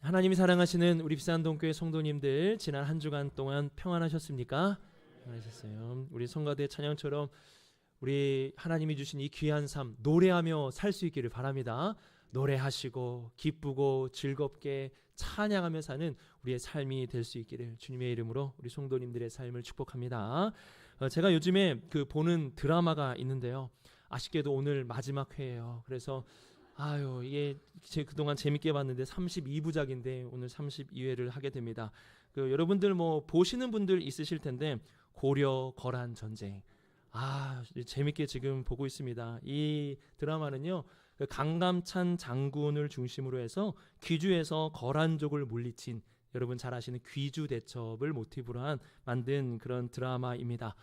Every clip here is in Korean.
하나님이 사랑하시는 우리 비산동교회 성도님들, 지난 한 주간 동안 평안하셨습니까? 평안하셨어요. 우리 성가대 찬양처럼 우리 하나님이 주신 이 귀한 삶 노래하며 살 수 있기를 바랍니다. 노래하시고 기쁘고 즐겁게 찬양하며 사는 우리의 삶이 될 수 있기를 주님의 이름으로 우리 성도님들의 삶을 축복합니다. 제가 요즘에 보는 드라마가 있는데요, 아쉽게도 오늘 마지막 회예요. 그래서 이게 그동안 재밌게 봤는데 32부작인데 오늘 32회를 하게 됩니다. 여러분들 보시는 분들 있으실 텐데, 고려 거란 전쟁, 재밌게 지금 보고 있습니다. 이 드라마는요, 강감찬 장군을 중심으로 해서 귀주에서 거란족을 물리친, 여러분 잘 아시는 귀주 대첩을 모티브로 만든 그런 드라마입니다.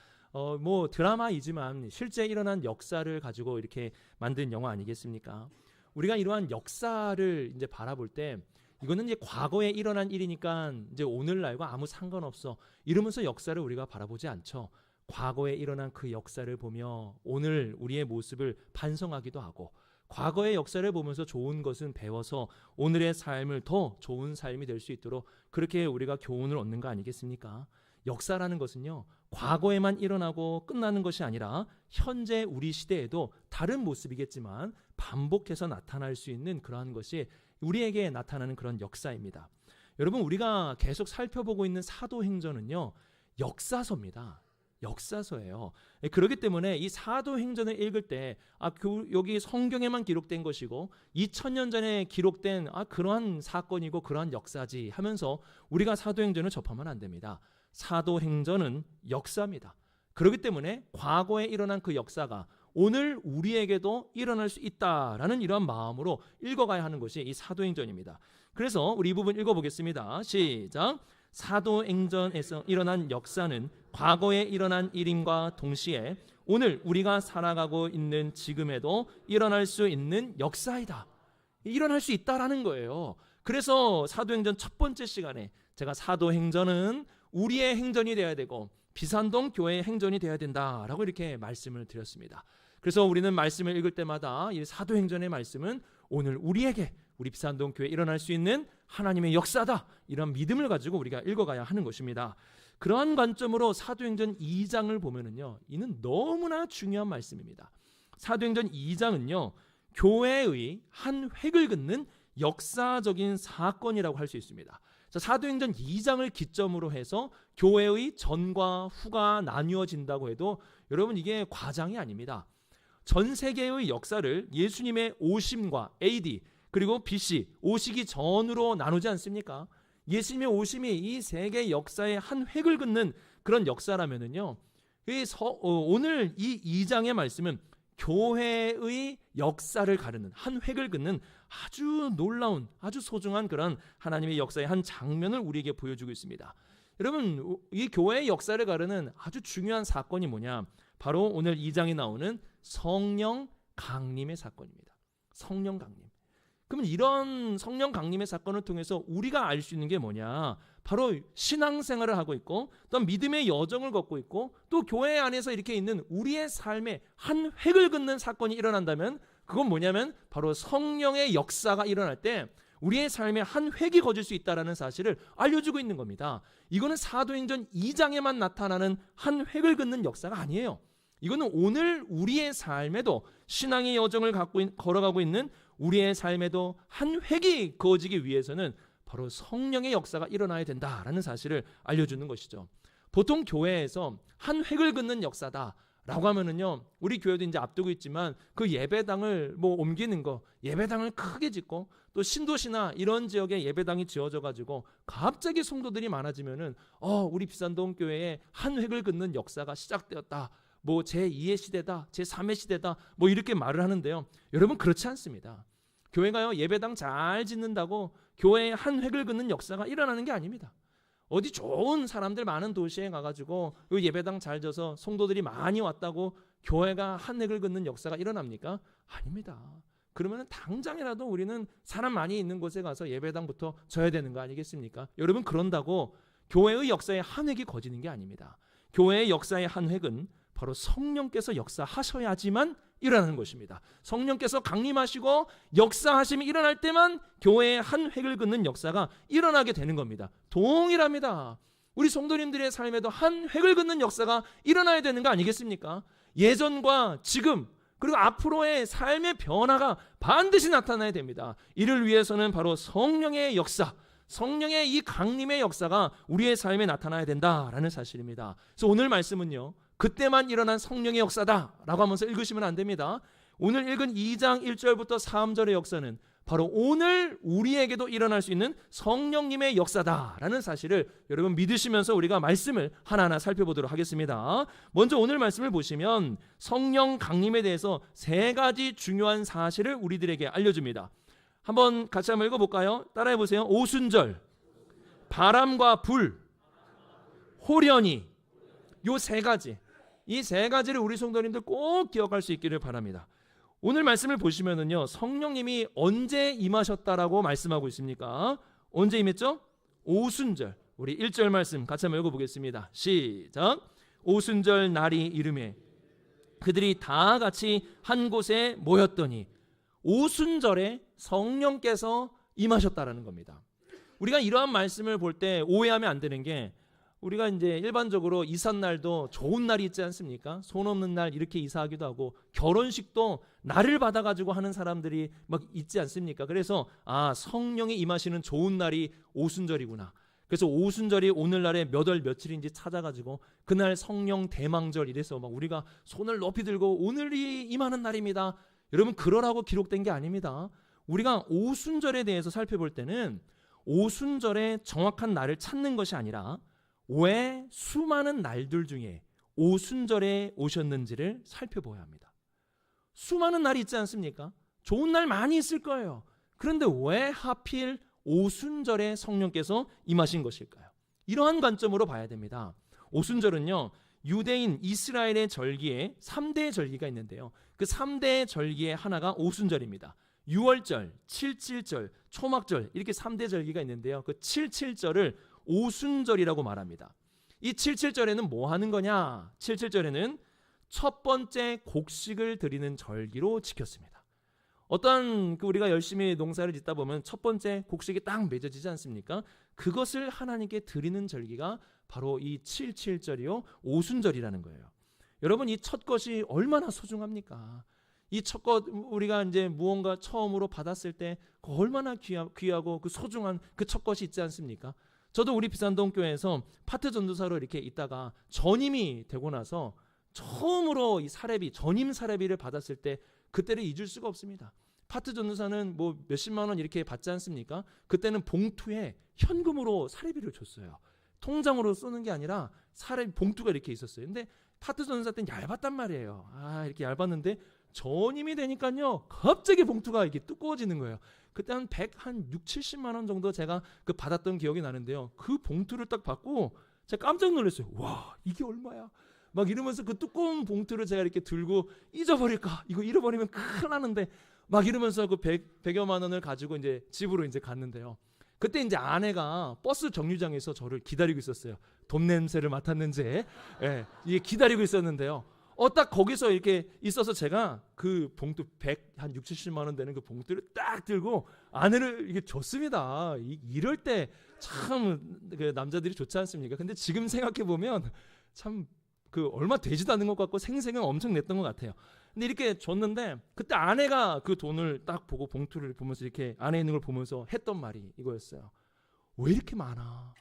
드라마이지만 실제 일어난 역사를 가지고 이렇게 만든 영화 아니겠습니까? 우리가 이러한 역사를 이제 바라볼 때, 이거는 이제 과거에 일어난 일이니까 이제 오늘날과 아무 상관없어 이러면서 역사를 우리가 바라보지 않죠. 과거에 일어난 그 역사를 보며 오늘 우리의 모습을 반성하기도 하고, 과거의 역사를 보면서 좋은 것은 배워서 오늘의 삶을 더 좋은 삶이 될 수 있도록 그렇게 우리가 교훈을 얻는 거 아니겠습니까? 역사라는 것은요, 과거에만 일어나고 끝나는 것이 아니라 현재 우리 시대에도 다른 모습이겠지만 반복해서 나타날 수 있는 그러한 것이 우리에게 나타나는 그런 역사입니다. 여러분, 우리가 계속 살펴보고 있는 사도행전은요, 역사서입니다. 역사서예요. 그렇기 때문에 이 사도행전을 읽을 때 여기 성경에만 기록된 것이고 2000년 전에 기록된 그러한 사건이고 그러한 역사지 하면서 우리가 사도행전을 접하면 안 됩니다. 사도행전은 역사입니다. 그렇기 때문에 과거에 일어난 그 역사가 오늘 우리에게도 일어날 수 있다라는 이러한 마음으로 읽어가야 하는 것이 이 사도행전입니다. 그래서 우리 이 부분 읽어보겠습니다. 시작. 사도행전에서 일어난 역사는 과거에 일어난 일임과 동시에 오늘 우리가 살아가고 있는 지금에도 일어날 수 있는 역사이다. 일어날 수 있다라는 거예요. 그래서 사도행전 첫 번째 시간에 제가 사도행전은 우리의 행전이 되어야 되고 비산동 교회의 행전이 되어야 된다라고 이렇게 말씀을 드렸습니다. 그래서 우리는 말씀을 읽을 때마다 이 사도행전의 말씀은 오늘 우리에게, 우리 비산동 교회에 일어날 수 있는 하나님의 역사다, 이런 믿음을 가지고 우리가 읽어가야 하는 것입니다. 그러한 관점으로 사도행전 2장을 보면은요, 이는 너무나 중요한 말씀입니다. 사도행전 2장은요, 교회의 한 획을 긋는 역사적인 사건이라고 할 수 있습니다. 사도행전 2장을 기점으로 해서 교회의 전과 후가 나뉘어진다고 해도 여러분, 이게 과장이 아닙니다. 전 세계의 역사를 예수님의 오심과 AD 그리고 BC, 오시기 전으로 나누지 않습니까? 예수님의 오심이 이 세계 역사의 한 획을 긋는 그런 역사라면은요, 오늘 이 2장의 말씀은 교회의 역사를 가르는, 한 획을 긋는 아주 놀라운, 아주 소중한 그런 하나님의 역사의 한 장면을 우리에게 보여주고 있습니다. 여러분, 이 교회의 역사를 가르는 아주 중요한 사건이 뭐냐? 바로 오늘 2장에 나오는 성령 강림의 사건입니다. 성령 강림. 그러면 이런 성령 강림의 사건을 통해서 우리가 알 수 있는 게 뭐냐? 바로 신앙생활을 하고 있고 또 믿음의 여정을 걷고 있고 또 교회 안에서 이렇게 있는 우리의 삶에 한 획을 긋는 사건이 일어난다면 그건 뭐냐면 바로 성령의 역사가 일어날 때 우리의 삶에 한 획이 거질 수 있다는 사실을 알려주고 있는 겁니다. 이거는 사도행전 2장에만 나타나는 한 획을 긋는 역사가 아니에요. 이거는 오늘 우리의 삶에도, 신앙의 여정을 걸어가고 있는 우리의 삶에도 한 획이 그어지기 위해서는 바로 성령의 역사가 일어나야 된다라는 사실을 알려주는 것이죠. 보통 교회에서 한 획을 긋는 역사다 라고 하면은요, 우리 교회도 이제 앞두고 있지만 그 예배당을 옮기는 거, 예배당을 크게 짓고 또 신도시나 이런 지역에 예배당이 지어져 가지고 갑자기 성도들이 많아지면은 우리 비산동 교회에 한 획을 긋는 역사가 시작되었다, 제2의 시대다, 제3의 시대다, 이렇게 말을 하는데요, 여러분, 그렇지 않습니다. 교회가요, 예배당 잘 짓는다고 교회에 한 획을 긋는 역사가 일어나는 게 아닙니다. 어디 좋은 사람들 많은 도시에 가가지고 예배당 잘 져서 성도들이 많이 왔다고 교회가 한 획을 긋는 역사가 일어납니까? 아닙니다. 그러면 당장이라도 우리는 사람 많이 있는 곳에 가서 예배당부터 져야 되는 거 아니겠습니까? 여러분, 그런다고 교회의 역사에 한 획이 거지는 게 아닙니다. 교회의 역사의 한 획은 바로 성령께서 역사하셔야지만 일어나는 것입니다. 성령께서 강림하시고 역사하심이 일어날 때만 교회의 한 획을 긋는 역사가 일어나게 되는 겁니다. 동일합니다. 우리 성도님들의 삶에도 한 획을 긋는 역사가 일어나야 되는 거 아니겠습니까? 예전과 지금 그리고 앞으로의 삶의 변화가 반드시 나타나야 됩니다. 이를 위해서는 바로 성령의 역사, 성령의 이 강림의 역사가 우리의 삶에 나타나야 된다라는 사실입니다. 그래서 오늘 말씀은요, 그때만 일어난 성령의 역사다라고 하면서 읽으시면 안 됩니다. 오늘 읽은 2장 1절부터 3절의 역사는 바로 오늘 우리에게도 일어날 수 있는 성령님의 역사다라는 사실을 여러분 믿으시면서 우리가 말씀을 하나하나 살펴보도록 하겠습니다. 먼저 오늘 말씀을 보시면 성령 강림에 대해서 세 가지 중요한 사실을 우리들에게 알려줍니다. 한번 같이 한번 읽어볼까요? 따라해 보세요. 오순절, 바람과 불, 호련히, 요 세 가지, 이 세 가지를 우리 성도님들 꼭 기억할 수 있기를 바랍니다. 오늘 말씀을 보시면은요, 성령님이 언제 임하셨다라고 말씀하고 있습니까? 언제 임했죠? 오순절. 우리 1절 말씀 같이 한번 읽어보겠습니다. 시작. 오순절 날이 이르매 그들이 다 같이 한 곳에 모였더니, 오순절에 성령께서 임하셨다라는 겁니다. 우리가 이러한 말씀을 볼 때 오해하면 안 되는 게, 우리가 이제 일반적으로 이삿날도 좋은 날이 있지 않습니까? 손 없는 날 이렇게 이사하기도 하고, 결혼식도 날을 받아가지고 하는 사람들이 막 있지 않습니까? 그래서 성령이 임하시는 좋은 날이 오순절이구나. 그래서 오순절이 오늘날에 몇 월 며칠인지 찾아가지고 그날 성령 대망절 이래서 막 우리가 손을 높이 들고 오늘이 임하는 날입니다. 여러분, 그러라고 기록된 게 아닙니다. 우리가 오순절에 대해서 살펴볼 때는 오순절의 정확한 날을 찾는 것이 아니라 왜 수많은 날들 중에 오순절에 오셨는지를 살펴봐야 합니다. 수많은 날이 있지 않습니까? 좋은 날 많이 있을 거예요. 그런데 왜 하필 오순절에 성령께서 임하신 것일까요? 이러한 관점으로 봐야 됩니다. 오순절은요, 유대인 이스라엘의 절기에 3대 절기가 있는데요, 그 3대 절기의 하나가 오순절입니다. 6월절, 7.7절, 초막절, 이렇게 3대 절기가 있는데요, 그 7.7절을 오순절이라고 말합니다. 이 7.7절에는 뭐 하는 거냐? 7.7절에는 첫 번째 곡식을 드리는 절기로 지켰습니다. 어떤 우리가 열심히 농사를 짓다 보면 첫 번째 곡식이 딱 맺어지지 않습니까? 그것을 하나님께 드리는 절기가 바로 이 7.7절이요, 오순절이라는 거예요. 여러분, 이 첫 것이 얼마나 소중합니까? 이 첫 것, 우리가 이제 무언가 처음으로 받았을 때 얼마나 귀하고 그 소중한 그 첫 것이 있지 않습니까? 저도 우리 비산동 교회에서 파트 전도사로 이렇게 있다가 전임이 되고 나서 처음으로 이 사례비, 전임 사례비를 받았을 때 그때를 잊을 수가 없습니다. 파트 전도사는 뭐 몇십만 원 이렇게 받지 않습니까? 그때는 봉투에 현금으로 사례비를 줬어요. 통장으로 쓰는 게 아니라 사례비 봉투가 이렇게 있었어요. 근데 파트 전도사 때는 얇았단 말이에요. 이렇게 얇았는데 전임이 되니까요, 갑자기 봉투가 이렇게 두꺼워지는 거예요. 그때 한 6, 70만 원 정도 제가 그 받았던 기억이 나는데요, 그 봉투를 딱 받고 제가 깜짝 놀랐어요. 와, 이게 얼마야? 막 이러면서 그 두꺼운 봉투를 제가 이렇게 들고 잊어버릴까? 이거 잃어버리면 큰일 나는데 막 이러면서 그 100여만 원을 가지고 이제 집으로 이제 갔는데요. 그때 이제 아내가 버스 정류장에서 저를 기다리고 있었어요. 돈 냄새를 맡았는지, 이게 기다리고 있었는데요. 딱 거기서 이렇게 있어서 제가 그 봉투 한 6, 70만 원 되는 그 봉투를 딱 들고 아내를 이게 줬습니다. 이럴 때 참 그 남자들이 좋지 않습니까? 근데 지금 생각해 보면 참 그 얼마 되지도 않는 것 같고 생색은 엄청 냈던 것 같아요. 근데 이렇게 줬는데 그때 아내가 그 돈을 딱 보고 봉투를 보면서 이렇게 안에 있는 걸 보면서 했던 말이 이거였어요. 왜 이렇게 많아?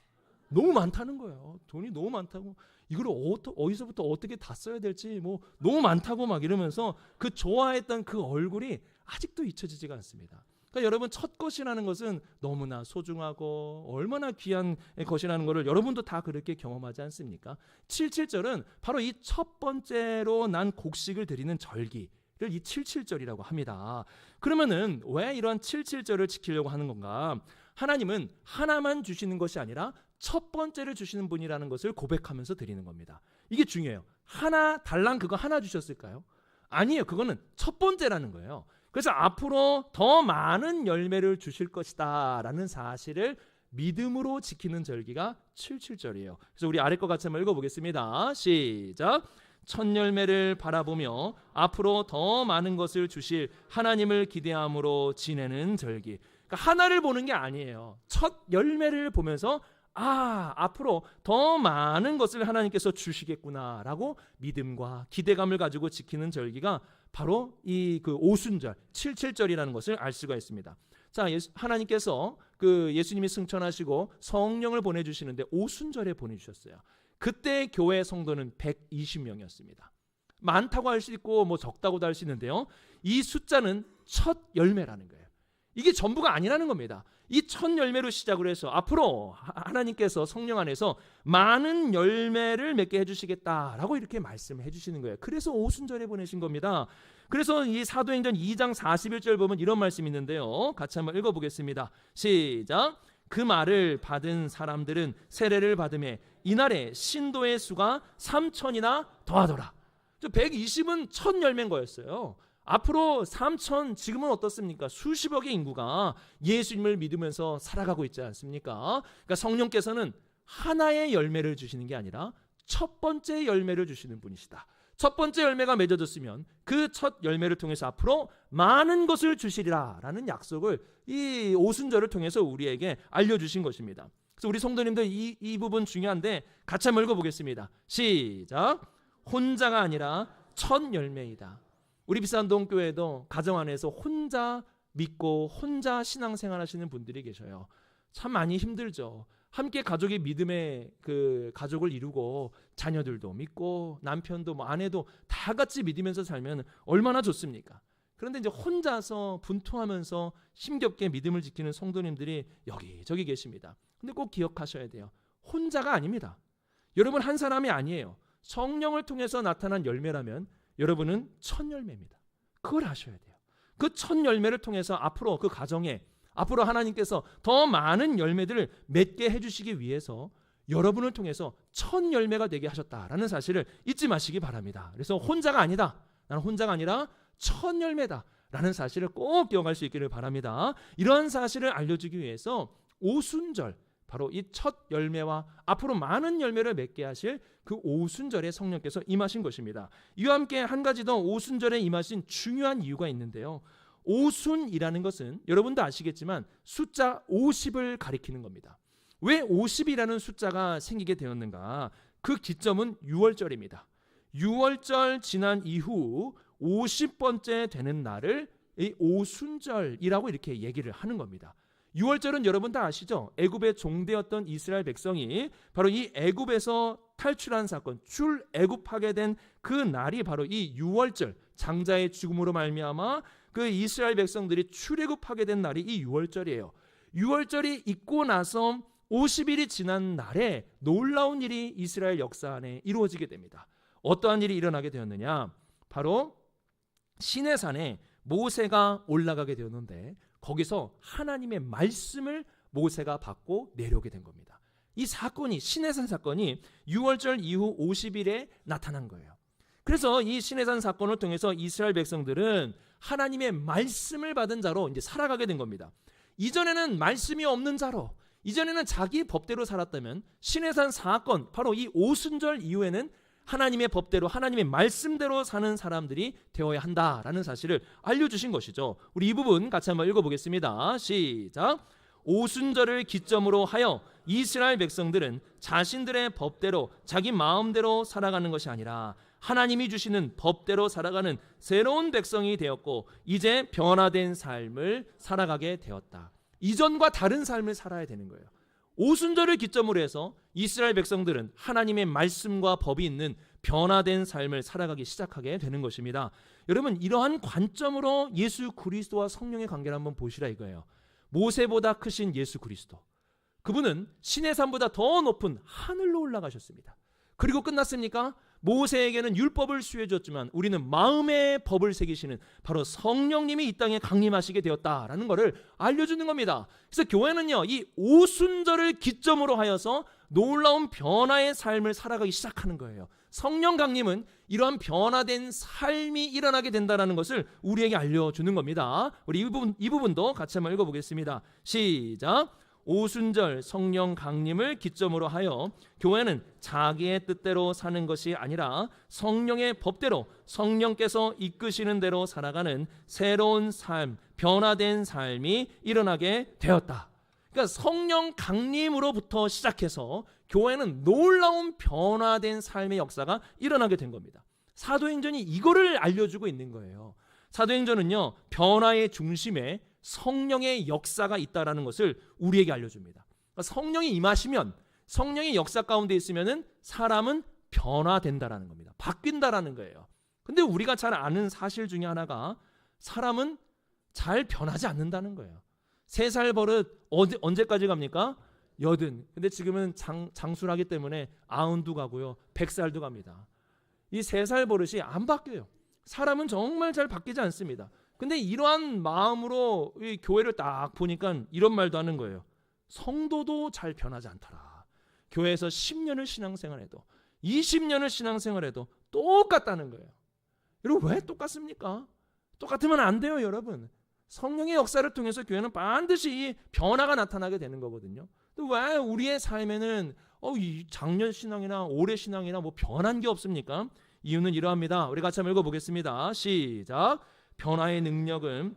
너무 많다는 거예요. 돈이 너무 많다고, 이걸 어디서부터 어떻게 다 써야 될지 뭐 너무 많다고 막 이러면서 그 좋아했던 그 얼굴이 아직도 잊혀지지가 않습니다. 그러니까 여러분, 첫 것이라는 것은 너무나 소중하고 얼마나 귀한 것이라는 것을 여러분도 다 그렇게 경험하지 않습니까? 7.7절은 바로 이 첫 번째로 난 곡식을 드리는 절기를 이 7.7절이라고 합니다. 그러면은 왜 이러한 7.7절을 지키려고 하는 건가? 하나님은 하나만 주시는 것이 아니라 첫 번째를 주시는 분이라는 것을 고백하면서 드리는 겁니다. 이게 중요해요. 달랑 그거 하나 주셨을까요? 아니에요. 그거는 첫 번째라는 거예요. 그래서 앞으로 더 많은 열매를 주실 것이다 라는 사실을 믿음으로 지키는 절기가 7.7절이에요. 그래서 우리 아래 거 같이 한번 읽어보겠습니다. 시작. 첫 열매를 바라보며 앞으로 더 많은 것을 주실 하나님을 기대함으로 지내는 절기. 그러니까 하나를 보는 게 아니에요. 첫 열매를 보면서 앞으로 더 많은 것을 하나님께서 주시겠구나라고 믿음과 기대감을 가지고 지키는 절기가 바로 이 그 오순절, 칠칠절이라는 것을 알 수가 있습니다. 자, 하나님께서 그 예수님이 승천하시고 성령을 보내주시는데 오순절에 보내주셨어요. 그때 교회 성도는 120명이었습니다. 많다고 할 수 있고 뭐 적다고도 할 수 있는데요. 이 숫자는 첫 열매라는 거예요. 이게 전부가 아니라는 겁니다. 이 첫 열매로 시작을 해서 앞으로 하나님께서 성령 안에서 많은 열매를 맺게 해주시겠다라고 이렇게 말씀을 해주시는 거예요. 그래서 오순절에 보내신 겁니다. 그래서 이 사도행전 2장 41절 보면 이런 말씀이 있는데요. 같이 한번 읽어보겠습니다. 시작. 그 말을 받은 사람들은 세례를 받음에 이날에 신도의 수가 3,000이나 더하더라. 120은 첫 열매인 거였어요. 앞으로 3,000, 지금은 어떻습니까? 수십억의 인구가 예수님을 믿으면서 살아가고 있지 않습니까? 그러니까 성령께서는 하나의 열매를 주시는 게 아니라 첫 번째 열매를 주시는 분이시다. 첫 번째 열매가 맺어졌으면 그 첫 열매를 통해서 앞으로 많은 것을 주시리라 라는 약속을 이 오순절을 통해서 우리에게 알려주신 것입니다. 그래서 우리 성도님들 이 부분 중요한데 같이 한번 읽어보겠습니다. 시작. 혼자가 아니라 첫 열매이다. 우리 비산동 교회도 가정 안에서 혼자 믿고 혼자 신앙생활 하시는 분들이 계셔요. 참 많이 힘들죠. 함께 가족이 믿음의 그 가족을 이루고 자녀들도 믿고 남편도 뭐 아내도 다 같이 믿으면서 살면 얼마나 좋습니까? 그런데 이제 혼자서 분투하면서 힘겹게 믿음을 지키는 성도님들이 여기저기 계십니다. 근데 꼭 기억하셔야 돼요. 혼자가 아닙니다. 여러분 한 사람이 아니에요. 성령을 통해서 나타난 열매라면 여러분은 첫 열매입니다. 그걸 아셔야 돼요. 그 첫 열매를 통해서 앞으로 그 가정에 앞으로 하나님께서 더 많은 열매들을 맺게 해주시기 위해서 여러분을 통해서 첫 열매가 되게 하셨다라는 사실을 잊지 마시기 바랍니다. 그래서 혼자가 아니다. 나는 혼자가 아니라 첫 열매다 라는 사실을 꼭 기억할 수 있기를 바랍니다. 이런 사실을 알려주기 위해서 오순절, 바로 이 첫 열매와 앞으로 많은 열매를 맺게 하실 그 오순절에 성령께서 임하신 것입니다. 이와 함께 한 가지 더 오순절에 임하신 중요한 이유가 있는데요. 오순이라는 것은 여러분도 아시겠지만 숫자 50을 가리키는 겁니다. 왜 50이라는 숫자가 생기게 되었는가? 그 기점은 6월절입니다. 6월절 지난 이후 50번째 되는 날을 이 오순절이라고 이렇게 얘기를 하는 겁니다. 6월절은 여러분 다 아시죠? 애굽의 종되었던 이스라엘 백성이 바로 이 애굽에서 탈출한 사건, 출애굽하게 된 그 날이 바로 이 6월절, 장자의 죽음으로 말미암아 그 이스라엘 백성들이 출애굽하게 된 날이 이 6월절이에요. 6월절이 있고 나서 50일이 지난 날에 놀라운 일이 이스라엘 역사 안에 이루어지게 됩니다. 어떠한 일이 일어나게 되었느냐? 바로 시내산에 모세가 올라가게 되었는데 거기서 하나님의 말씀을 모세가 받고 내려오게 된 겁니다. 이 사건이, 시내산 사건이 6월절 이후 50일에 나타난 거예요. 그래서 이 시내산 사건을 통해서 이스라엘 백성들은 하나님의 말씀을 받은 자로 이제 살아가게 된 겁니다. 이전에는 말씀이 없는 자로, 이전에는 자기 법대로 살았다면 시내산 사건, 바로 이 오순절 이후에는 하나님의 법대로, 하나님의 말씀대로 사는 사람들이 되어야 한다라는 사실을 알려주신 것이죠. 우리 이 부분 같이 한번 읽어보겠습니다. 시작. 오순절을 기점으로 하여 이스라엘 백성들은 자신들의 법대로 자기 마음대로 살아가는 것이 아니라 하나님이 주시는 법대로 살아가는 새로운 백성이 되었고 이제 변화된 삶을 살아가게 되었다. 이전과 다른 삶을 살아야 되는 거예요. 오순절을 기점으로 해서 이스라엘 백성들은 하나님의 말씀과 법이 있는 변화된 삶을 살아가기 시작하게 되는 것입니다. 여러분, 이러한 관점으로 예수 그리스도와 성령의 관계를 한번 보시라 이거예요. 모세보다 크신 예수 그리스도, 그분은 시내산보다 더 높은 하늘로 올라가셨습니다. 그리고 끝났습니까? 모세에게는 율법을 수여해 줬지만 우리는 마음의 법을 새기시는 바로 성령님이 이 땅에 강림하시게 되었다라는 것을 알려주는 겁니다. 그래서 교회는요, 이 오순절을 기점으로 하여서 놀라운 변화의 삶을 살아가기 시작하는 거예요. 성령 강림은 이러한 변화된 삶이 일어나게 된다는 것을 우리에게 알려주는 겁니다. 우리 이 부분도 같이 한번 읽어보겠습니다. 시작. 오순절 성령 강림을 기점으로 하여 교회는 자기의 뜻대로 사는 것이 아니라 성령의 법대로 성령께서 이끄시는 대로 살아가는 새로운 삶, 변화된 삶이 일어나게 되었다. 그러니까 성령 강림으로부터 시작해서 교회는 놀라운 변화된 삶의 역사가 일어나게 된 겁니다. 사도행전이 이거를 알려주고 있는 거예요. 사도행전은요, 변화의 중심에 성령의 역사가 있다라는 것을 우리에게 알려줍니다. 그러니까 성령이 임하시면, 성령의 역사 가운데 있으면은 사람은 변화된다라는 겁니다. 바뀐다라는 거예요. 근데 우리가 잘 아는 사실 중에 하나가 사람은 잘 변하지 않는다는 거예요. 3살 버릇 언제까지 갑니까? 80. 근데 지금은 장수를 하기 때문에 92 가고요. 100살도 갑니다. 이 3살 버릇이 안 바뀌어요. 사람은 정말 잘 바뀌지 않습니다. 근데 이러한 마음으로 이 교회를 딱 보니까 이런 말도 하는 거예요. 성도도 잘 변하지 않더라. 교회에서 10년을 신앙생활해도 20년을 신앙생활해도 똑같다는 거예요. 여러분, 왜 똑같습니까? 똑같으면 안 돼요, 여러분. 성령의 역사를 통해서 교회는 반드시 이 변화가 나타나게 되는 거거든요. 또 왜 우리의 삶에는 이 작년 신앙이나 올해 신앙이나 뭐 변한 게 없습니까? 이유는 이러합니다. 우리 같이 한번 읽어보겠습니다. 시작. 변화의 능력은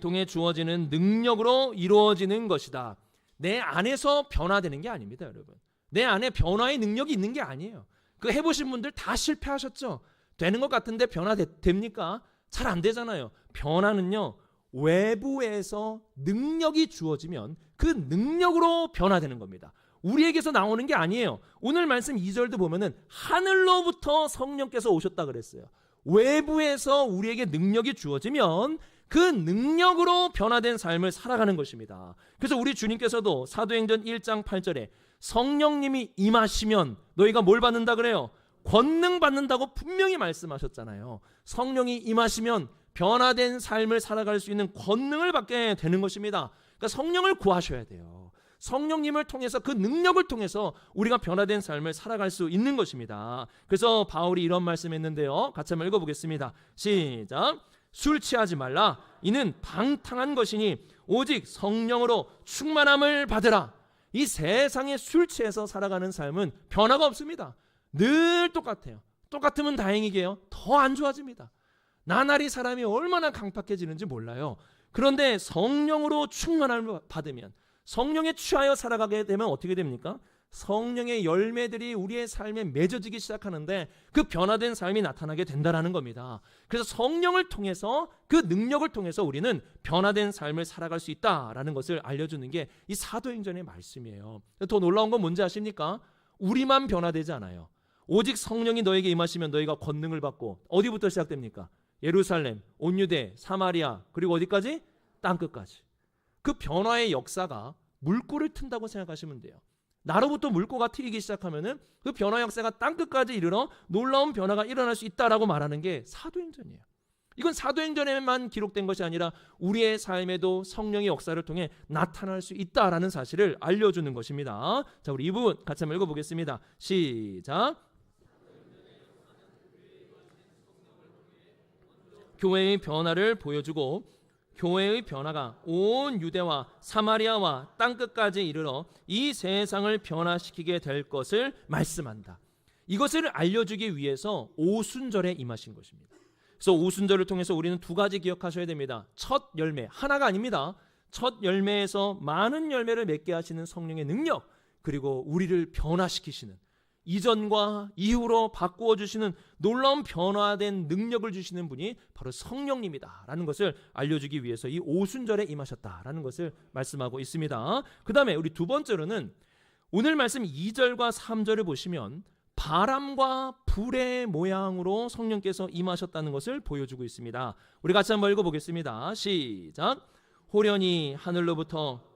통해 주어지는 능력으로 이루어지는 것이다. 내 안에서 변화되는 게 아닙니다, 여러분. 내 안에 변화의 능력이 있는 게 아니에요. 그 해보신 분들 다 실패하셨죠? 되는 것 같은데 변화됩니까? 잘 안 되잖아요. 변화는요, 외부에서 능력이 주어지면 그 능력으로 변화되는 겁니다. 우리에게서 나오는 게 아니에요. 오늘 말씀 2절도 보면은 하늘로부터 성령께서 오셨다 그랬어요. 외부에서 우리에게 능력이 주어지면 그 능력으로 변화된 삶을 살아가는 것입니다. 그래서 우리 주님께서도 사도행전 1장 8절에 성령님이 임하시면 너희가 뭘 받는다 그래요? 권능 받는다고 분명히 말씀하셨잖아요. 성령이 임하시면 변화된 삶을 살아갈 수 있는 권능을 받게 되는 것입니다. 그러니까 성령을 구하셔야 돼요. 성령님을 통해서, 그 능력을 통해서 우리가 변화된 삶을 살아갈 수 있는 것입니다. 그래서 바울이 이런 말씀했는데요. 같이 한번 읽어보겠습니다. 시작. 술 취하지 말라. 이는 방탕한 것이니 오직 성령으로 충만함을 받으라. 이 세상에 술 취해서 살아가는 삶은 변화가 없습니다. 늘 똑같아요. 똑같으면 다행이게요. 더 안 좋아집니다. 나날이 사람이 얼마나 강팍해지는지 몰라요. 그런데 성령으로 충만함을 받으면, 성령에 취하여 살아가게 되면 어떻게 됩니까? 성령의 열매들이 우리의 삶에 맺어지기 시작하는데 그 변화된 삶이 나타나게 된다는 겁니다. 그래서 성령을 통해서, 그 능력을 통해서 우리는 변화된 삶을 살아갈 수 있다라는 것을 알려주는 게 이 사도행전의 말씀이에요. 더 놀라운 건 뭔지 아십니까? 우리만 변화되지 않아요. 오직 성령이 너에게 임하시면 너희가 권능을 받고, 어디부터 시작됩니까? 예루살렘, 온 유대, 사마리아, 그리고 어디까지? 땅끝까지. 그 변화의 역사가 물꼬를 튼다고 생각하시면 돼요. 나로부터 물꼬가 트이기 시작하면은 그 변화 역사가 땅끝까지 이르러 놀라운 변화가 일어날 수 있다라고 말하는 게 사도행전이에요. 이건 사도행전에만 기록된 것이 아니라 우리의 삶에도 성령의 역사를 통해 나타날 수 있다라는 사실을 알려주는 것입니다. 자, 우리 이 부분 같이 한번 읽어보겠습니다. 시작. 교회의 변화를 보여주고 교회의 변화가 온 유대와 사마리아와 땅끝까지 이르러 이 세상을 변화시키게 될 것을 말씀한다. 이것을 알려주기 위해서 오순절에 임하신 것입니다. 그래서 오순절을 통해서 우리는 2가지 기억하셔야 됩니다. 첫 열매, 하나가 아닙니다. 첫 열매에서 많은 열매를 맺게 하시는 성령의 능력, 그리고 우리를 변화시키시는, 이전과 이후로 바꾸어 주시는 놀라운 변화된 능력을 주시는 분이 바로 성령님이다라는 것을 알려주기 위해서 이 오순절에 임하셨다라는 것을 말씀하고 있습니다. 그 다음에 우리 2번째로는 오늘 말씀 2절과 3절을 보시면 바람과 불의 모양으로 성령께서 임하셨다는 것을 보여주고 있습니다. 우리 같이 한번 읽어보겠습니다. 시작. 호련히 하늘로부터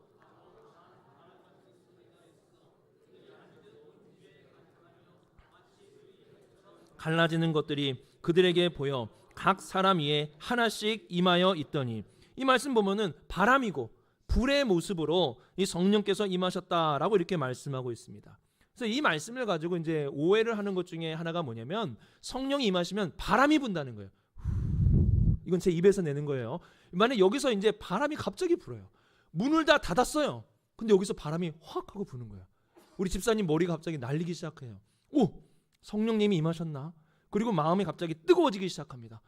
갈라지는 것들이 그들에게 보여 각 사람 위에 하나씩 임하여 있더니, 이 말씀 보면은 바람이고 불의 모습으로 이 성령께서 임하셨다라고 이렇게 말씀하고 있습니다. 그래서 이 말씀을 가지고 이제 오해를 하는 것 중에 하나가 뭐냐면 성령이 임하시면 바람이 분다는 거예요. 이건 제 입에서 내는 거예요. 만약 여기서 이제 바람이 갑자기 불어요. 문을 다 닫았어요. 근데 여기서 바람이 확 하고 부는 거예요. 우리 집사님 머리가 갑자기 날리기 시작해요. 오! 성령님이 임하셨나? 그리고 마음이 갑자기 뜨거워지기 시작합니다.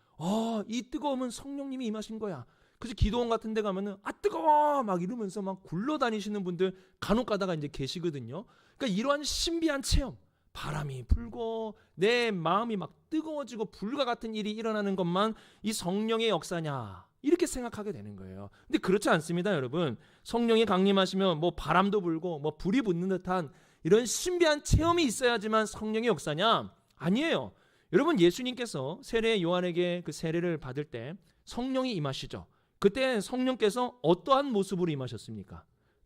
이 뜨거움은 성령님이 임하신 거야. 그래서 기도원 같은 데 가면은 뜨거워! 막 이러면서 막 굴러다니시는 분들 간혹 가다가 이제 계시거든요. 그러니까 이러한 신비한 체험, 바람이 불고 내 마음이 막 뜨거워지고 불과 같은 일이 일어나는 것만 이 성령의 역사냐, 이렇게 생각하게 되는 거예요. 근데 그렇지 않습니다, 여러분. 성령이 강림하시면 뭐 바람도 불고 뭐 불이 붙는 듯한 이런 신비한 체험이 있어야지만 성령의 역사냐? 아니에요. 여러분, 예수님께서 세례 요한에게 그 세례를 받을 때 성령이 임하시죠. 그때 성령께서 어떠한 모습으로 임하셨습니까?